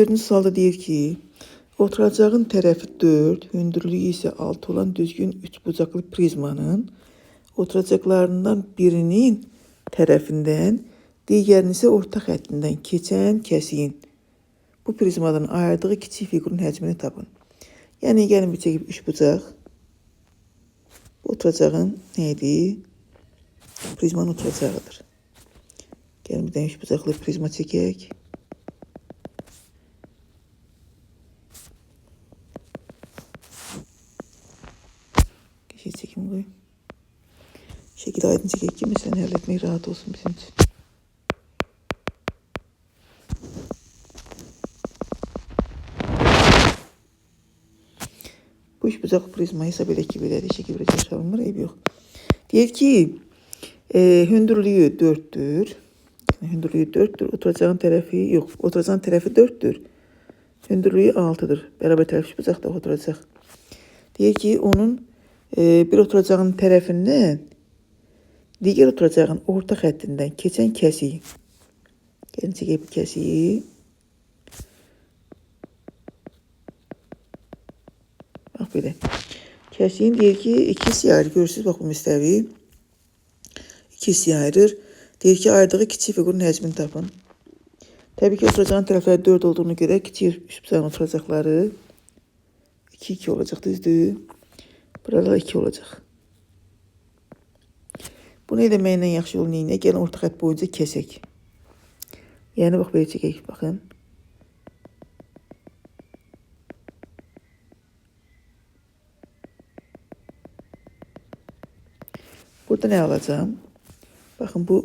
Dördüncü sualda deyir ki, oturacağın tərəfi 4, hündürlüyü isə 6 olan düzgün üçbucaqlı prizmanın oturacaqlarından birinin tərəfindən, digərinin isə orta xəttindən keçən kəsiyin bu prizmadan ayırdığı kiçik fiqurun həcmini tapın. Yəni, gəlin bir çəkib üçbucaq. Bu oturacağın neydi? Prizmanın oturacağıdır. Gəlin bir dənə üçbucaqlı prizma çəkək. Çekim koy. Şekil aydın çekek ki mesela halletmek rahat olsun bizim için. Bu üç bucaqlı prizmayı hesab edək ki, belədir. Şekil bir çalışalım var, eyb yox. Deyək ki, hündürlüyü 4'tür. Yəni, hündürlüyü 4'tür. Oturacağın tərəfi, yox, oturacağın tərəfi 4'tür. Hündürlüyü 6'dır. Bərabər tərəf üç bucaq da oturacaq. Deyək ki, onun bir oturacağın tərəfindən digər oturacağın orta xəttindən keçən kəsiyi. Gəlin çəkək bu kəsiyi. Bax belə. Kəsiyin deyir ki, 2 hissəyə ayırır. Görürsünüz, bax bu müstəvi. 2 hissəyə ayırır. Deyir ki, ayırdığı kiçik fiqurun həcmini tapın. Təbii ki, oturacağın tərəfləri 4 olduğunu görə kiçik üçbucağın oturacaqları 2 olacaq, düzdür? Buralar 2 olacaq. Bunu eləməklə yaxşı yol neyinə? Gəlin orta xətt boyunca kəsək. Yəni, bax, belə çəkək, baxın. Burada nə alacağım? Baxın, bu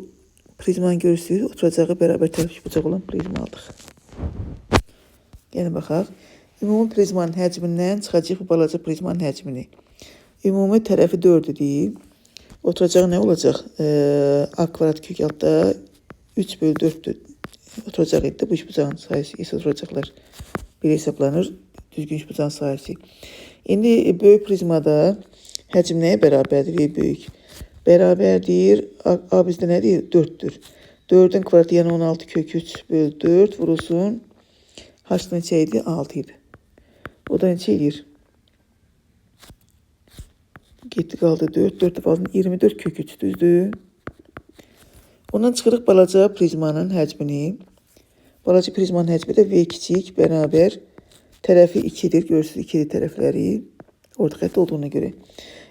prizmanı görürsünüz. Oturacağı bərabər tərəf bucaq olan prizma aldıq. Gəlin, baxaq. Ümumi prizmanın həcmindən çıxacaq bu balaca prizmanın həcmini. Ümumi tərəfi 4'dür. Oturacağı nə olacaq? A kvadrat kök altda 3/4'dür. Oturacaq idi. Bu üçbucağın sayısı isə oturacaqlar. Bir hesablanır. Düzgün üçbucağın sayısı. İndi böyük prizmada həcm nəyə bərabərdir? Böyük. Bərabərdir. A bizdə nədir? 4'dür. 4'ün kvadratı yəni 16 kök 3/4 vurulsun. H neçə idi? 6 idi. O da neçə edir? Getdi qaldı 4. 4 fazla 24 kök 3 düzdür. Ondan çıxırıq balaca prizmanın həcmini. Balaca prizmanın həcmi də V kiçik bərabər tərəfi 2'dir. Görürsünüz 2'dir tərəfləri. Orta xətt olduğuna görə.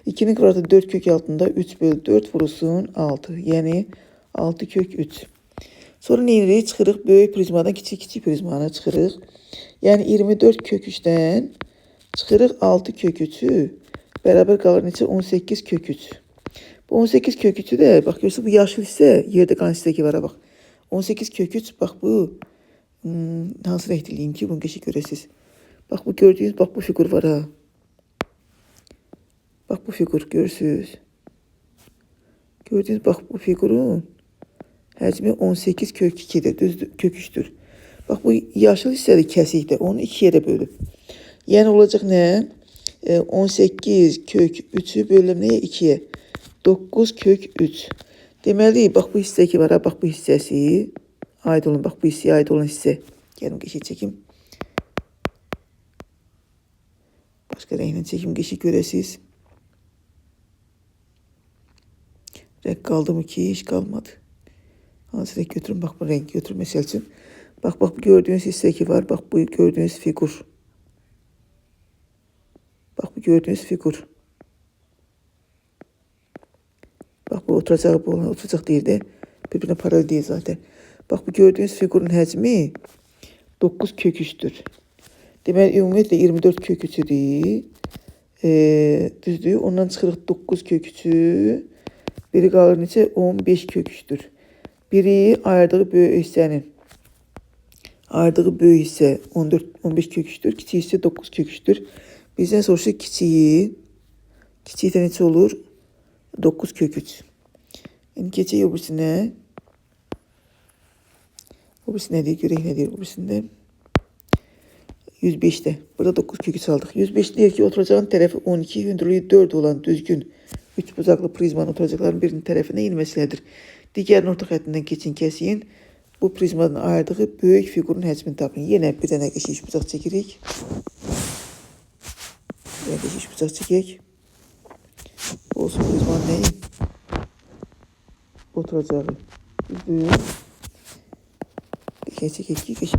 2'nin kvadratı 4 kök altında 3/4 vurulsun 6. Yəni 6 kök 3. Sonra neyini çıxırıq? Böyük prizmadan kiçik prizmana çıxırıq. Yəni 24 kök 3'dən çıxırıq 6 kök 3'ü. Bərabər qalır neçə? 18 kök 3. Bu 18 kök 3'ü də, bax görürsünüz, bu yaşıl hissə, yerdə qalan hissəki var, bax. 18 kök 3, bax bu, hansı rəngdiliyim ki, bunu qəşək görəsiniz. Bax bu gördüyünüz, bax bu fiqur var ha. Bax bu fiqur, görürsünüz. Gördüyünüz, bax bu fiqurun həcmi 18 kök 2'dir, düzdür, kök 3'dür. Bax bu yaşıl hissədir kəsikdə, onu 2'yə də bölüb. Yəni olacaq nə? 18 kök 3'ü bölüm nəyə? 2'yə. 9 kök 3. Deməli, bax bu hissə ki var, bax bu hissəsi. Aid olun, bax bu hissəyə aid olan hissə. Gəlin qəşək çəkim. Başqa rənglə çəkim, qəşək görəsiniz. Rəng qaldı mı ki? Heç qalmadı. Hansı rəng götürün? Bax bu rəng götürün məsəl üçün. Bax bu gördüyünüz hissə ki var, bax bu gördüyünüz fiqur. Bax bu gördüğünüz figur. Bak bu oturacaq, bu oturacaq deyil də. Birbirine paralel değil zaten. Bak bu gördüğünüz figurun həcmi 9 kök 3'tür. Deməli ümumiyyətlə 24 kök 3'üdür. Düzdür. Ondan çıxırıq 9 kök 3'ü. Biri qalır neçə? 15 kök 3'tür. Biri ayırdığı böyük hissənin. Ayırdığı böyük hissə 15 kök 3'tür. Kiçik hissə 9 kök 3'tür. Bizden soruşur kiçiyi. Kiçiyi de neçə olur? 9 kök 3. Yəni keçək öbürsünə. Öbürsü nə deyir? Görək nə deyir öbürsündə. 105'də. Burada 9 kök 3 aldıq. 105 deyir ki, oturacağın tərəfi 12, hündürlüyü 4 olan düzgün 3 bucaqlı prizmanın oturacaqların birinin tərəfinə inməsilədir. Digərin orta xəttindən keçin kəsiyin bu prizmadan ayırdığı böyük figurun həcmini tapın. Yenə bir dənə keşiş bıçaq çəkirik. Yenə keşiş bıçaq çəkək. Olsun prizmanın nəyi? Oturacağı. Düzdür. Çəkək ki, keşiş.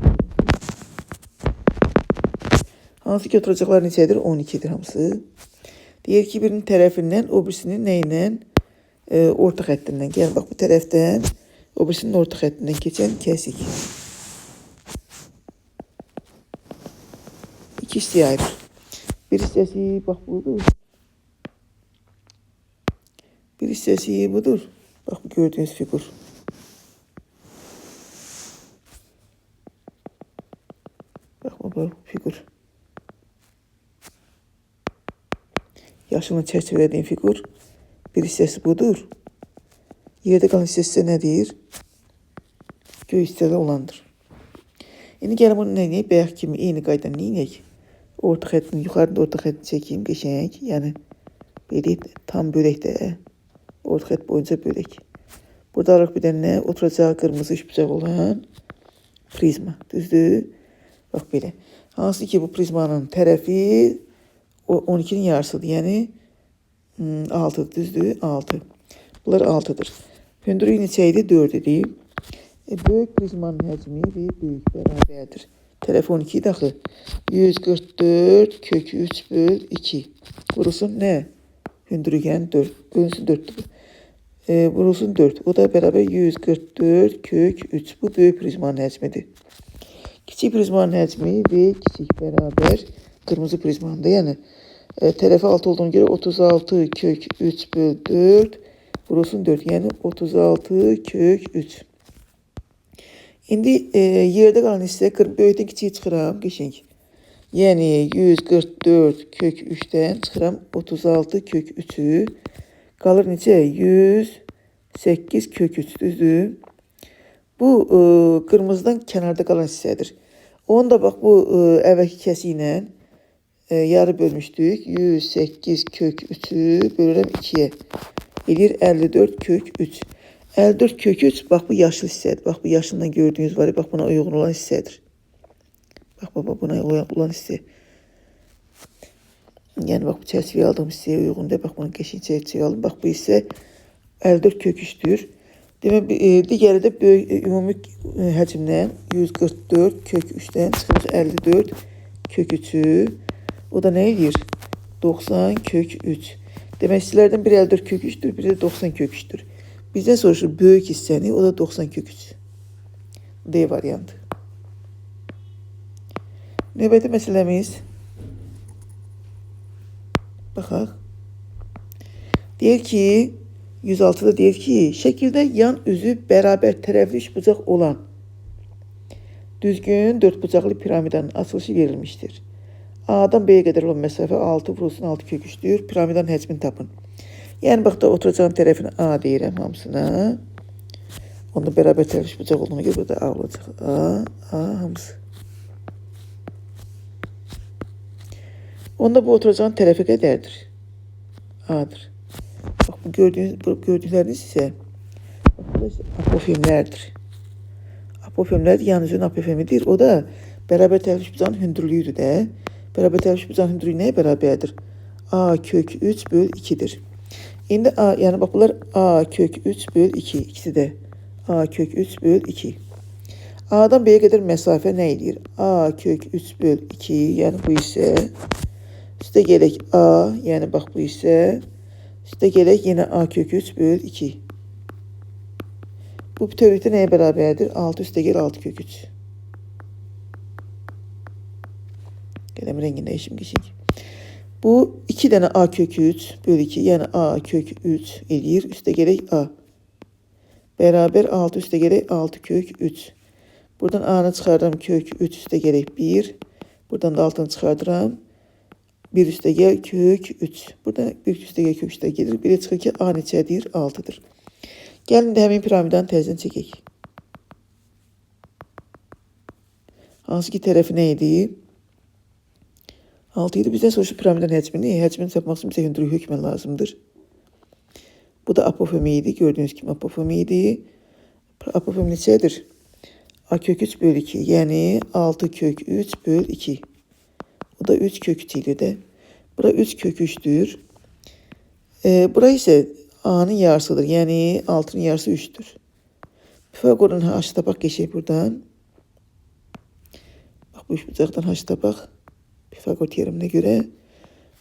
Hansı ki oturacaqlar neçədir? 12'dir hamısı. Deyir ki birinin tərəfindən o birisinin nəylə? Orta xəttindən. Gəl bax bu tərəfdən o birisinin orta xəttindən keçən kəsik. İki hissəyə ayırır. Bir hissəsi bax budur. Bir hissəsi budur. Bax bu gördüğünüz figur. Bax bu figur. Yaşını çərçivələdiyim figur. Bir hissəsi budur. Yerdə qalan hissəsi nədir? Göy hissədə olandır. İndi gəlin bunu nəyək? Bayaq kimi eyni qaydan nəyək? Orta xəttini, yuxarıda orta xəttini çəkeyim, qəşəng. Yəni, belə tam böləkdə. Orta xətt boyunca bölək. Burada alırıq bir dənə oturacağı qırmızı üçbucaq olan prizma. Düzdür? Bax belə. Hansı ki bu prizmanın tərəfi 12'nin yarısıdır. Yəni 6'dır. Düzdür? 6. Bunlar 6'dır. Hündürlüyü neçəydi? 4 idi. Böyük prizmanın həcmi və böyük bərabərdir. Tərəfi 12 idi axı. 144 kök 3 böl 2. Vurusun nə? Hündürlük yəni 4. Bölünsün 4'dür. Vurulsun 4. O da bərabər 144 kök 3. Bu böyük prizmanın həcmidir. Kiçik prizmanın həcmi və kiçik bərabər qırmızı prizmandır. Yəni tərəfi 6 olduğuna görə 36 kök 3 böl 4 vurulsun 4. Yəni 36 kök 3. İndi yerdə qalan hissə böyükdən kiçiyə çıxıram. Qəşəng. Yəni 144 kök 3'dən çıxıram 36 kök 3'ü. Qalır neçə? 108 kök 3. Düzdür? Bu qırmızıdan kənarda qalan hissədir. Onu da bax bu əvvəlki kəsiklə yarı bölmüşdük. 108 kök 3'ü bölürəm 2'yə. Edir 54 kök 3. 54 kök 3 bax bu yaşlı hissədir. Bax bu yaşından gördüğünüz var ya, bax buna uyğun olan hissədir. Bax buna uyğun olan hissə. Yəni bax bu çərçivəyə aldığım hissəyə uyğundur. Bax bunun qəşəng çərçivəyə aldım. Bax bu hissə 54 kök 3'dür. Demək digəri də böyük ümumi həcmdən 144 kök 3'dən çıxmış 54 kök 3'ü. O da nə edir? 90 kök 3. Demək hissələrdən biri 54 kök 3'dür, biri də 90 kök 3'dür. Bizdən soruşur böyük hissəni, o da 90 kök 3. D variantı. Növbəti məsələmiz. Baxaq. Deyir ki, 106'da deyir ki, şəkildə yan üzü bərabər tərəfli üçbucaq olan düzgün dörtbucaqlı piramidanın açılışı verilmişdir. A'dan B'yə qədər olan məsafə 6 vurulsun 6 kök 3'dür. Piramidanın həcmini tapın. Yəni bax da oturacağın tərəfini A deyirəm hamısına. Onda bərabər tərəfli üçbucaq olduğuna görə burada A olacaq. A hamısı. Onda bu oturacağın tərəfi qədərdir? A'dır. Bax bu gördükləriniz isə apofemlərdir. Apofemlər yan üzünün apofemidir. O da bərabər tərəfli üçbucağın hündürlüyüdür də. Bərabər tərəfli üçbucağın hündürlüyü nəyə bərabərdir? A kök 3 böl 2'dir. İndi A, yəni bax bunlar A kök 3 böl 2. İkisi də A kök 3 böl 2. A'dan B'yə qədər məsafə nə edir? A kök 3 böl 2, yəni bu hissə. Üstə gələk A, yəni bax bu hissə. Üstə gələk yenə A kök 3 böl 2. Bu bütövlükdə nəyə bərabərdir? 6 üstə gəl 6 kök 3. Gələm rəngini dəyişim keçək. Bu 2 dənə A kök 3 böl 2, yəni A kök 3 eləyir. Üstə gələk A. Bərabər 6 üstə gələk 6 kök 3. Buradan A'nı çıxardıram kök 3 üstə gələk 1. Buradan da altını çıxardıram. 1 üstə gəl kök 3. Buradan 1 üstə gəl kök 3'də gedir. 1'ə çıxır ki A neçədir? 6'dır. Gəlin də həmin piramidanı təzdən çəkək. Hansı ki tərəfi nə idi? 6 idi. Bizdən soruşur piramidanın həcmini. Həcmini tapmaq üçün bizə hündürlük hökmən lazımdır. Bu da apofemi idi. Gördüğünüz kimi apofemi idi. Apofemi neçədir? A kök 3 bölü 2. Yani 6 kök 3 bölü 2. O da 3 kök 3 ilə də. Bura 3 kök 3'dür. Bura ise A'nın yarısıdır. Yani 6'nın yarısı 3'tür. Pifagor'un H tapaq geçək buradan. Bax bu üç bucaqdan H tapaq. Pifagor teoreminə görə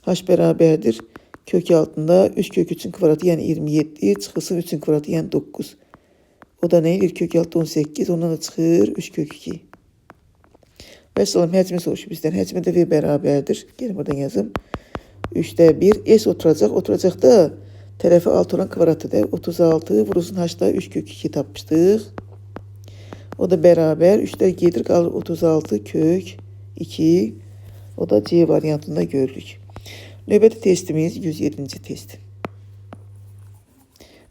H bərabərdir. Kök altında 3 kök 3'ün kvadratı yani 27 çıxılsın 3'ün kvadratı yani 9. O da ne? Kök altı 18 ondan da çıxır 3 kök 2. Və salam həcmi soruşur bizdən. Həcmi də V bərabərdir. Gəlin buradan yazım. 3'də 1 S oturacaq. Oturacaq da tərəfi 6 olan kvadratıdır. 36 vurulsun H'da 3 kök 2 tapmışdıq. O da bərabər 3'lər gedir qalır 36 kök 2. O da C variantında görürük. Növbəti testimiz 107-ci test.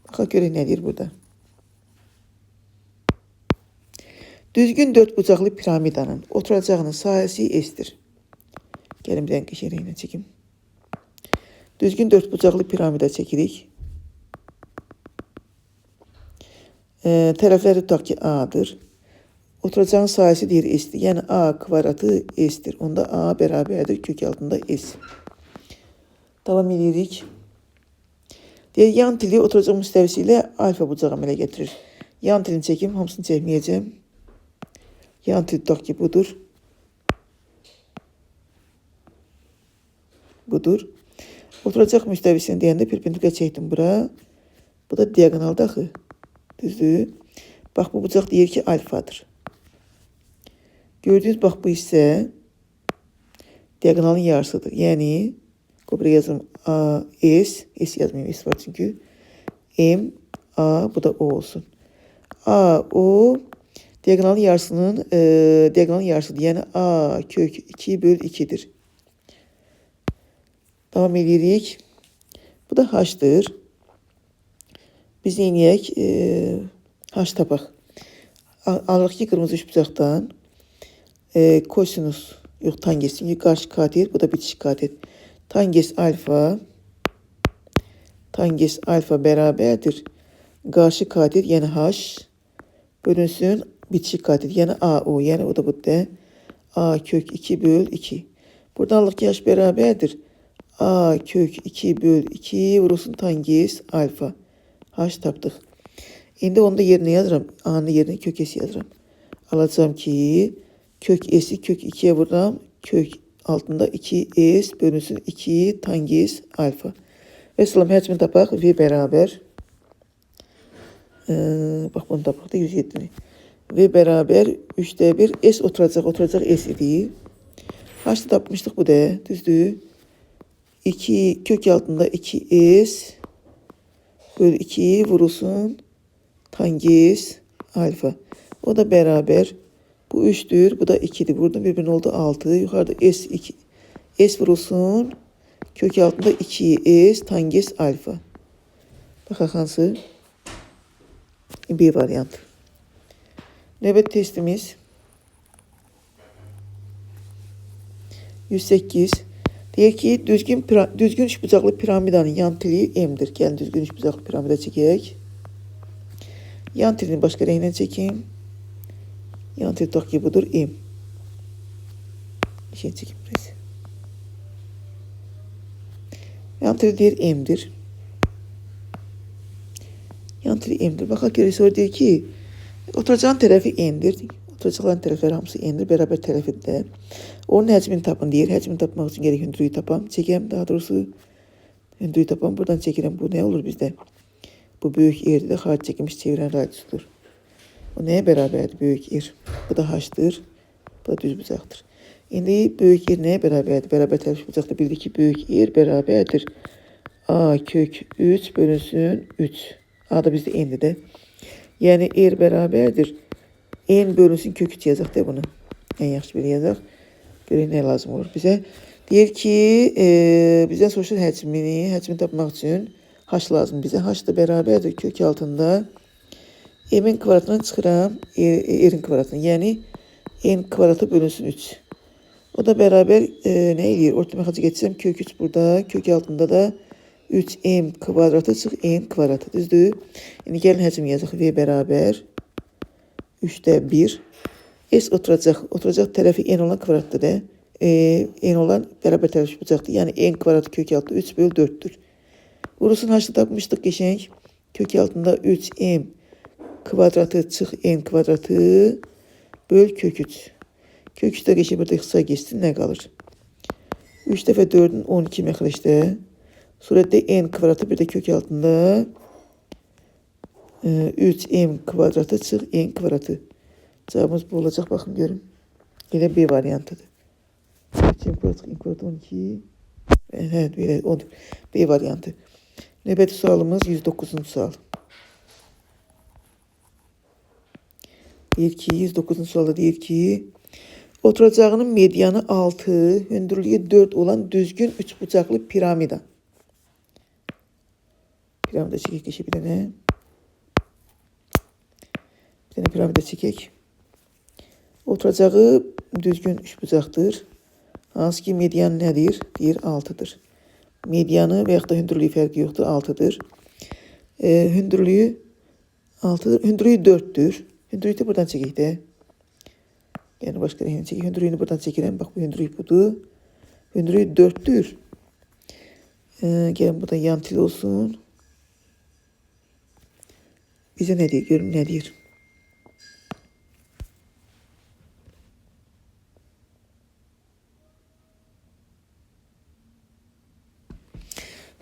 Baxaq görək nə deyir burada. Düzgün dört bucaqlı piramidanın oturacağının sahəsi S'dir. Gəlin bir dənə qəşənglə çəkim. Düzgün dört bucaqlı piramida çəkirik. Tərəfləri tutaq ki A'dır. Oturacağın sahəsi deyir S'dir. Yəni A kvadratı S'dir. Onda A bərabərdir kök altında S. Davam edirik. Deyir, yan tili oturacaq müstəvisi ilə alfa bucağı əmələ gətirir. Yan tilini çəkim, hamısını çəkməyəcəm. Yan til tutaq ki budur. Budur. Oturacaq müstəvisini deyəndə perpendikülər çəkdim bura. Bu da diagonalda axı. Düzdür. Bax bu bucaq deyir ki alfadır. Gördüğünüz bax bu hissə diagonalın yarısıdır. Yəni buraya yazım A, S. S yazmayayım. S var çünkü. M, A. Bu da O olsun. A, O. Diagonalın yarısının diagonalın yarısıdır. Yəni A kök 2 bölü 2'dir. Devam edirik. Bu da H'dır. Biz neyniyək? H tapaq. Alırıq ki qırmızı üç bucaqdan kosinus yox tangens. Çünki qarşı katet. Bu da bitişik katet. Tangens alfa bərabərdir. Qarşı katet yəni H bölünsün bitişik katet yəni AO. Yəni o da budur. A kök 2 bölü 2. Buradan alırıq ki H bərabərdir. A kök 2 bölü 2 vurulsun tangens alfa. H tapdıq. İndi onu da yerine yazıram. A'nın yerine kök S yazıram. Alacağım ki kök S'i kök 2'ye vururam. Kök altında 2S bölünsün 2 tangens alfa. Və salam həcmini tapaq. V bərabər. Bax bunu tapaq da 107'ni. V bərabər 3'də 1 S oturacaq S idi. H'da tapmışdıq bu da. Düzdür. 2 kök altında 2S bölü 2 vurulsun tangens alfa. O da bərabər. Bu 3'dür. Bu da 2'dir. Burada bir oldu 6. Yukarıda S2. S vurulsun. Kök altında 2S tangens alfa. Baxaq hansı? B variantı. Növbət testimiz 108. Deyir ki düzgün üç bucaqlı piramidanın yan tili M'dir. Gəlin düzgün üç bucaqlı piramida çəkək. Yan tilini başqa rənglə çəkim. Yan tili tutaq ki budur M. Bir şey çəkim burası. Yan tili deyir M'dir. Yan tili M'dir. Baxaq görək sonra deyir ki oturacağın tərəfi N'dir. Oturacaqların tərəfləri hamısı N'dir. Bərabər tərəfində. Onun həcmini tapın deyir. Həcmini tapmaq üçün gərək hündürlüyü tapam. Çəkəm daha doğrusu. Hündürlüyü tapam. Buradan çəkirəm. Bu nə olur bizdə? Bu böyük yerdir də xaric çəkilmiş çevirən radiyusudur. O nəyə bərabərdir böyük yer? Bu da H'dır. Bu da düz bucaqdır. İndi böyük yer nəyə bərabərdir? Bərabər tərəf bucaqda bildik ki böyük yer bərabərdir. A kök 3 bölünsün 3. A da bizdə N'dir də. Yəni yer bərabərdir. N bölünsün kök 3 yazaq da bunu. En yaxşı belə yazaq. Görək nə lazım olur bizə. Deyir ki bizdən soruşur həcmini tapmaq üçün H lazım bizə. H da bərabərdir kök altında M'in kvadratını çıxıram R'in kvadratını. Yəni N kvadratı bölünsün 3. O da bərabər nə eləyir? Orta məxacı geçsəm kök 3 burada. Kök altında da 3M kvadratı çıx N kvadratı. Düzdür? Yəni gəlin həcm yazaq. V bərabər 3'te 1. S oturacaq. Oturacaq tərəfi n olan kvadratdır da. N olan bərabər tərəf bucaqdır. Yəni n kvadratı kök altı 3 bölü 4'dür. Burasını haçda tapmışdıq geçenk. Kök altında 3m kvadratı çıx n kvadratı böl kök 3. Kök 3'də geçir burada xısa geçsin nə qalır? 3 dəfə 4'ün 12 məxrəcdə. Surətdə n kvadratı bir də kök altında 3m kvadratı çıx n kvadratı. Cevabımız bu olacaq. Baxın görün. Elə B variantıdır. 3m kvadratı n kvadratı 12. Evet, belə odur. B variantı. Növbəti sualımız 109-cu sual. Deyir ki, 109-cu sualda deyir ki, oturacağının medianı 6, hündürlüğü 4 olan düzgün üçbucaqlı piramida. Piramida çəkək keçək bir dənə. Bir dənə piramida çəkək. Oturacağı düzgün üçbucaqdır. Hansı ki median nədir? Deyir 6'dır. Medianı və yaxud da hündürlüyü fərqi yoxdur, 6'dır. Hündürlüyü 6'dır. Hündürlüyü 4'dür. Hündürlüyü de buradan çəkək də. Yəni başqa rəhini çəkək. Hündürlüyünü buradan çəkirəm. Bax bu hündürlük budur. Hündürlüyü 4'dür. Gəlin buradan yan til olsun. Bizə nə deyir? Görün nə deyir?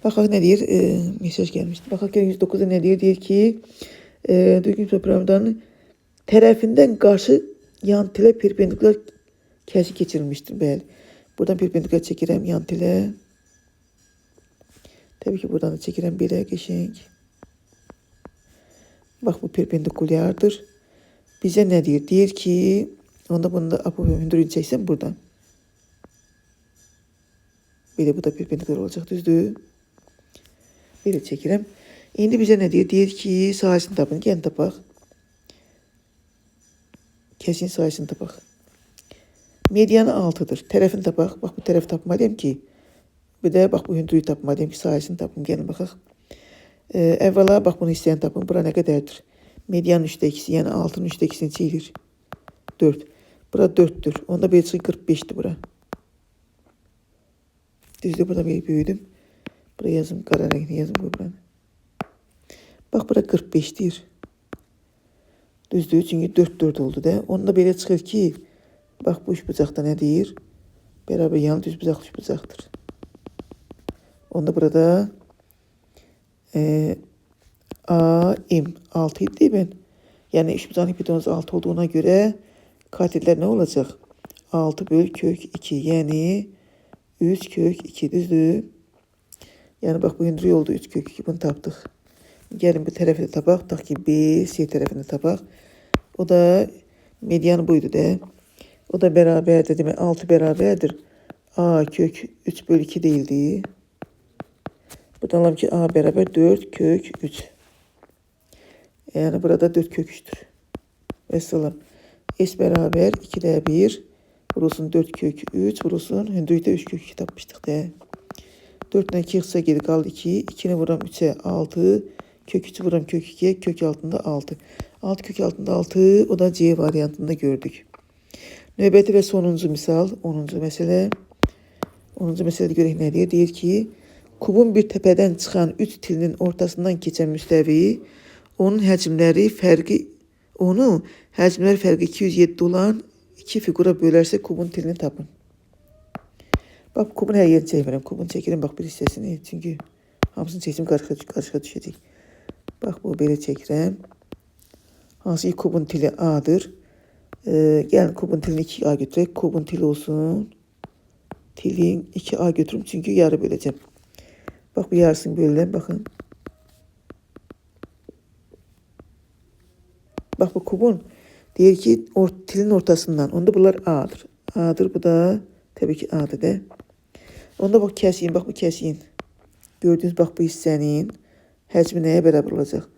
Baxaq nə deyir? Mesaj gəlmişdi. Baxaq 109'da nə deyir? Deyir ki, düzgün piramidanın tərəfindən qarşı yan tilə perpendikular kəsik keçirilmişdir. Bəli. Buradan perpendikular çəkirəm yan tilə. Təbii ki, buradan da çəkirəm belə qəşəng. Bax bu perpendikulyardır. Bizə nə deyir? Deyir ki, onda bunu da hündürlüyünü çəksəm buradan. Belə bu da perpendikular olacaq, düzdür? Belə çəkirəm. İndi bizə nə deyir? Deyir ki, sahəsini tapın. Gəlin tapaq. Kəsin sahəsini tapaq. Medianı 6'dır. Tərəfini tapaq. Bax bu tərəfi tapmalıyım ki, bir də bax bu hündürlüyü tapmalıyım ki, sahəsini tapım. Gəlin baxaq. Əvvəla bax bunu istəyən tapın. Bura nə qədərdir? Medianın 3'də 2'si, yəni 6'nın 3'də 2'sini çeyilir. 4. Bura 4'dür. Onda belə çıxı 45'dir bura. Düzdür, burada bir böyüdüm. Bura yazım, qara rəngini yazım bu buranı. Bax bura 45'dir. Düzdür, çünki 4 oldu da. Onda belə çıxır ki, bax bu üçbucaqda nə deyir? Bərabər yanı düzbucaqlı üçbucaqdır. Onda burada A, M 6 idi ben. Yəni üçbucağın hipotenuzu 6 olduğuna görə katillər nə olacaq? 6 böl kök 2, yəni 3 kök 2 düzdür. Yəni bax bu hündürlük oldu 3 kök 2, bunu tapdıq. Gəlin bu tərəfi də tapaq. Tutaq ki, B, C tərəfini tapaq. O da medianı buydu da. O da bərabərdir. Demək 6 bərabərdir. A kök 3 bölü 2 değildi. Buradan alalım ki A bərabər 4 kök 3. Yəni burada 4 kök 3'tür. Vəssalam. S bərabər 2'də 1. Vurulsun 4 kök 3. Vurulsun hündürlükdə 3 kök 2 tapmışdıq da. 4'den 2 xısa geri qaldı 2. 2'ni vuram 3'e 6. Kök 3'ü vuram kök 2'ye. Kök altında 6. 6 kök altında 6. O da C variantında gördük. Növbəti və sonuncu misal. 10. məsələ. 10. məsələdə görək nə deyir? Deyir ki, kubun bir təpədən çıxan 3 tilinin ortasından keçən müstəvi, onun həcmləri fərqi 207 olan 2 figura bölərsə kubun tilini tapın. Bax, kubun hər yerini çəkmirəm. Kubun çəkirəm, bax, bir hissəsini. Çünki hamısını çəksim, qarışıqa düşəcək. Bax, bu belə çəkirəm. Hansı ki, kubun tili A'dır. Gəlin, kubun tilini 2A götürək. Kubun tili olsun. Tilin 2A götürüm, çünki yarı böləcəm. Bax, bu yarısını bölürəm, baxın. Bax, bu kubun deyir ki, tilin ortasından. Onda bunlar A'dır. A'dır, bu da təbii ki, A'dır da. Onda bax, kəsiyin, bax, bu kəsiyin. Gördüyünüz, bax, bu hissənin həcmi nəyə bərabər olacaq?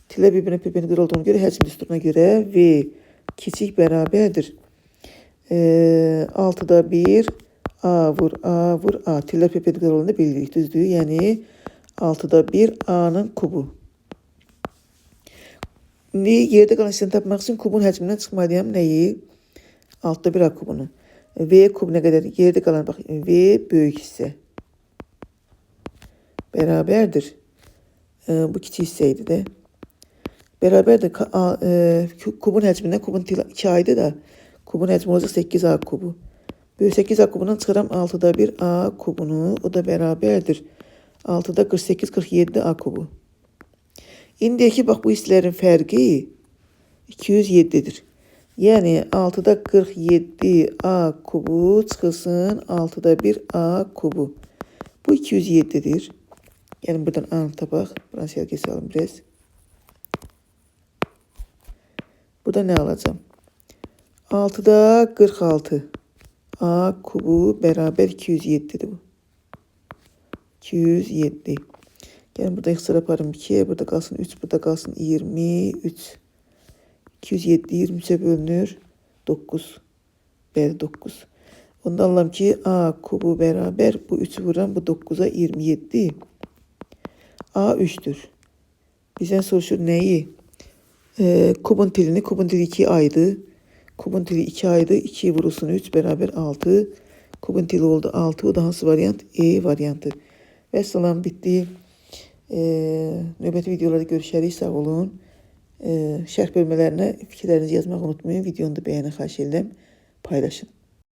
Tilə bir-birinə perpendikular olduğuna görə, həcm düsturuna görə V kiçik bərabərdir. 6'da 1 A vur A. Tillər perpendikular olduğunu bilirik, düzdür. Yəni 6'da 1 A'nın kubu. İndi yerdə qalan hissəni tapmaq üçün kubun həcmindən çıxmalıyam nəyi? Altta 1 A kubunu. V kub nə qədər? Yerdə qalan bax V böyük hissə. Bərabərdir. Bu kiçik hissə idi də. Bərabərdir. Kubun həcmindən kubun 2 aydı da. Kubun həcmi olacaq 8 A kubu. Böyük 8 A kubundan çıxıram 6'da 1 A kubunu. O da bərabərdir. 6'da 48, 47 A kubu. İndiki bax bu hissələrin fərqi 207'dir. Yəni 6'da 47 A kubu çıxılsın 6'da 1 A kubu. Bu 207'dir. Yəni buradan A tapaq. Buradan siyah salım biraz. Burada nə alacağım? 6'da 46 A kubu bərabər 207'dir bu. 207. Gəlin burada ixtisar yaparım 2. Burada qalsın 3. Burada qalsın 23. 207 23'e bölünür. 9. Bəli 9. Ondan alalım ki A kubu bərabər. Bu 3'ü vururam. Bu 9'a 27. A 3'tür. Bizden soruşur neyi? Kubun tilini. Kubun tili 2 aydı. Kubun tili 2 aydı. 2 vurulsun 3 beraber 6. Kubun tili oldu 6. O da hansı varyant? E varyantı. Və salam bitdi. Növbəti videolarda görüşərik. Sağ olun. Şərh bölmələrinə fikirlərinizi yazmaq unutmayın. Videonu da bəyənin xahiş edirəm. Paylaşın.